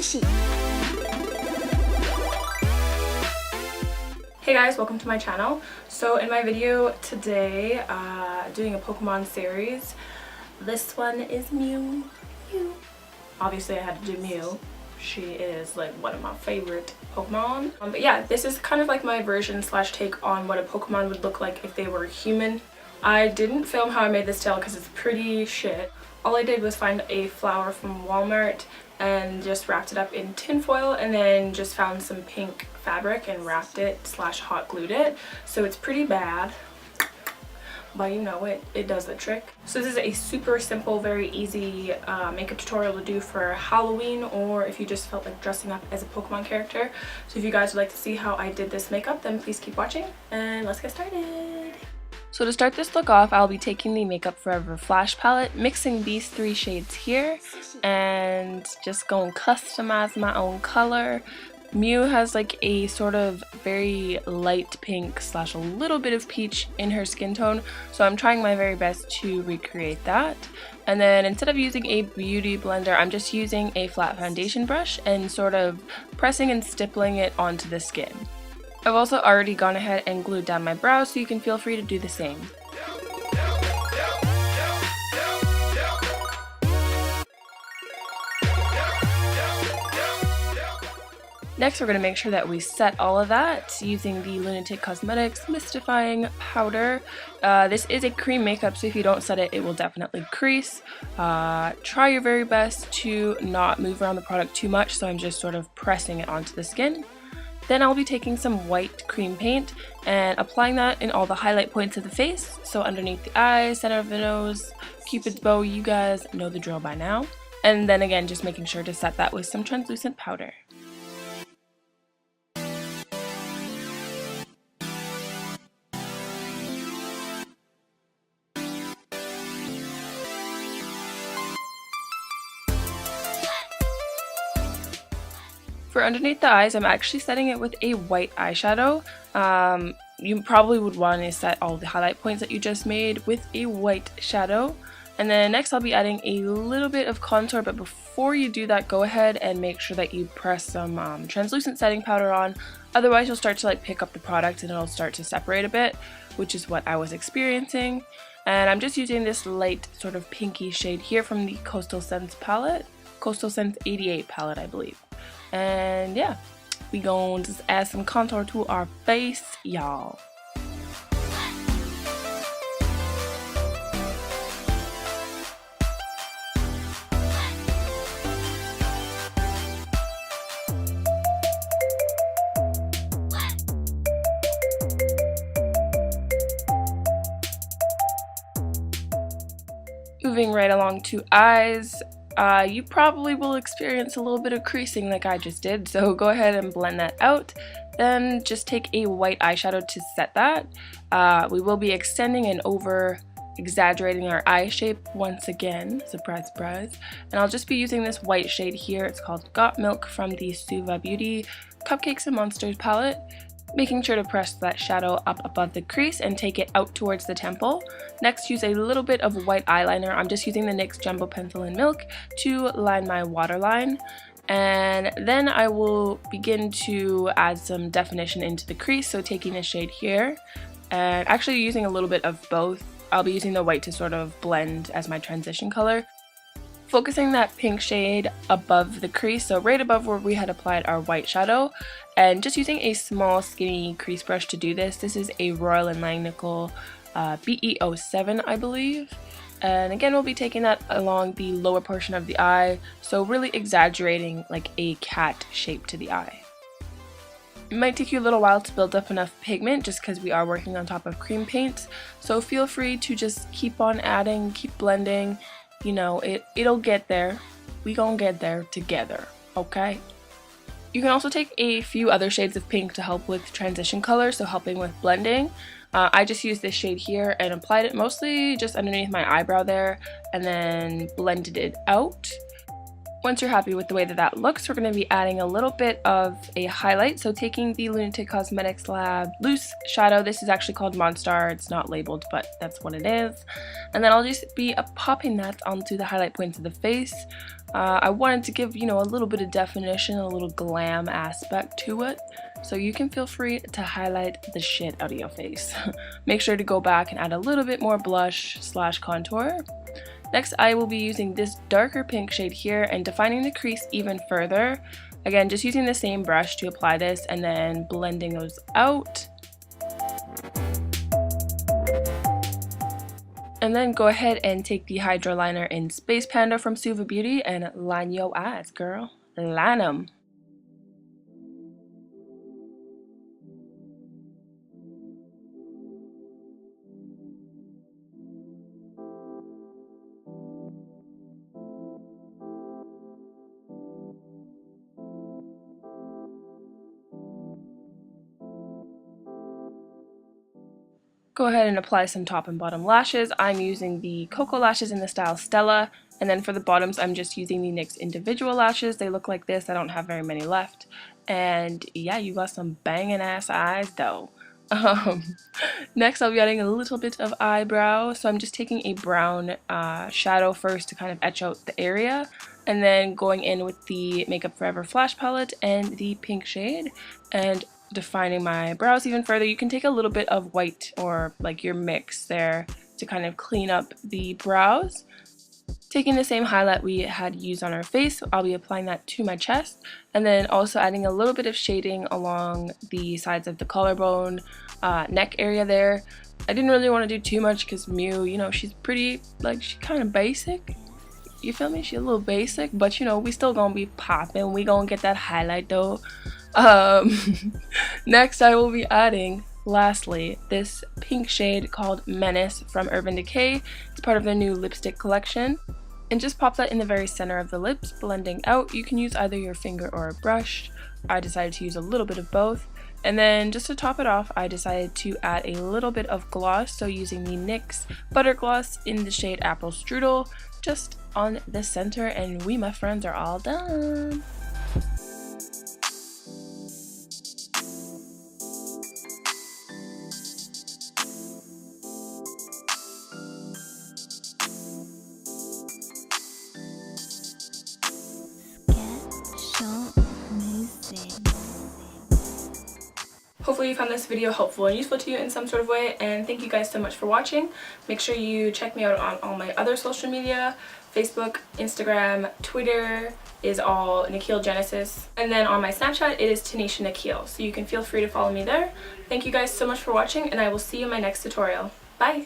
Sushi. Hey guys, welcome to my channel. So in my video today, doing a Pokemon series. This one is MEW. Obviously I had to do MEW. She is like one of my favorite Pokemon. But yeah, this is kind of like my version slash take on what a Pokemon would look like if they were human. I didn't film how I made this tail because it's pretty shit. All I did was find a flower from Walmart and just wrapped it up in tin foil, and then just found some pink fabric and wrapped it slash hot glued it. So it's pretty bad, but you know, it does the trick. So this is a super simple, very easy makeup tutorial to do for Halloween, or if you just felt like dressing up as a Pokemon character. So if you guys would like to see how I did this makeup, then please keep watching and let's get started. So to start this look off, I'll be taking the Makeup Forever Flash palette, mixing these three shades here, and just going to customize my own color. MEW has like a sort of very light pink slash a little bit of peach in her skin tone, so I'm trying my very best to recreate that. And then instead of using a beauty blender, I'm just using a flat foundation brush and sort of pressing and stippling it onto the skin. I've also already gone ahead and glued down my brows, so you can feel free to do the same. Next, we're going to make sure that we set all of that using the Lunatic Cosmetics Mystifying Powder. This is a cream makeup, so if you don't set it, it will definitely crease. Try your very best to not move around the product too much, so I'm just sort of pressing it onto the skin. Then I'll be taking some white cream paint and applying that in all the highlight points of the face. So underneath the eyes, center of the nose, Cupid's bow, you guys know the drill by now. And then again, just making sure to set that with some translucent powder. For underneath the eyes, I'm actually setting it with a white eyeshadow. You probably would want to set all the highlight points that you just made with a white shadow. And then next I'll be adding a little bit of contour, but before you do that, go ahead and make sure that you press some translucent setting powder on. Otherwise you'll start to like pick up the product and it'll start to separate a bit, which is what I was experiencing. And I'm just using this light sort of pinky shade here from the Coastal Scents palette. Coastal Scents 88 palette, I believe. And yeah, we gonna just add some contour to our face, y'all. Moving right along to eyes. You probably will experience a little bit of creasing like I just did, so go ahead and blend that out. Then just take a white eyeshadow to set that. We will be extending and over exaggerating our eye shape once again, surprise surprise. And I'll just be using this white shade here. It's called Got Milk from the Suva Beauty Cupcakes and Monsters palette. Making sure to press that shadow up above the crease and take it out towards the temple. Next, use a little bit of white eyeliner. I'm just using the NYX Jumbo Pencil in Milk to line my waterline. And then I will begin to add some definition into the crease, so taking the shade here and actually using a little bit of both. I'll be using the white to sort of blend as my transition color. Focusing that pink shade above the crease, so right above where we had applied our white shadow, and just using a small skinny crease brush to do this. This is a Royal & Langnickel BE07, I believe. And again, we'll be taking that along the lower portion of the eye, so really exaggerating like a cat shape to the eye. It might take you a little while to build up enough pigment just because we are working on top of cream paint, so feel free to just keep on adding, keep blending. You know, it'll get there. We gonna get there together, okay? You can also take a few other shades of pink to help with transition color, so helping with blending. I just used this shade here and applied it mostly just underneath my eyebrow there, and then blended it out. Once you're happy with the way that looks, we're going to be adding a little bit of a highlight. So taking the Lunatic Cosmetics Lab Loose Shadow, this is actually called Monstar, it's not labeled, but that's what it is. And then I'll just be popping that onto the highlight points of the face. I wanted to give, a little bit of definition, a little glam aspect to it. So you can feel free to highlight the shit out of your face. Make sure to go back and add a little bit more blush / contour. Next, I will be using this darker pink shade here and defining the crease even further. Again, just using the same brush to apply this and then blending those out. And then go ahead and take the Hydro Liner in Space Panda from Suva Beauty and line your eyes, girl. Line them. Go ahead and apply some top and bottom lashes. I'm using the Cocoa lashes in the style Stella, and then for the bottoms I'm just using the NYX individual lashes. They look like this. I don't have very many left. And yeah, you got some banging ass eyes though. Next I'll be adding a little bit of eyebrow. So I'm just taking a brown shadow first to kind of etch out the area, and then going in with the Makeup Forever Flash palette and the pink shade and defining my brows even further. You can take a little bit of white or like your mix there to kind of clean up the brows. Taking the same highlight we had used on our face, I'll be applying that to my chest, and then also adding a little bit of shading along the sides of the collarbone, neck area there. I didn't really want to do too much because MEW, she's pretty, she's kind of basic. You feel me? She's a little basic, but we still gonna be popping. We gonna get that highlight though. Next I will be adding, lastly, this pink shade called Menace from Urban Decay. It's part of their new lipstick collection. And just pop that in the very center of the lips, blending out. You can use either your finger or a brush. I decided to use a little bit of both. And then just to top it off, I decided to add a little bit of gloss, so using the NYX Butter Gloss in the shade Apple Strudel, just on the center, and we, my friends, are all done. Hopefully you found this video helpful and useful to you in some sort of way, and thank you guys so much for watching. Make sure you check me out on all my other social media. Facebook, Instagram, Twitter is all nickeil Genesis, and then on my Snapchat it is tanisha.nickeil, so you can feel free to follow me there. Thank you guys so much for watching, and I will see you in my next tutorial. Bye!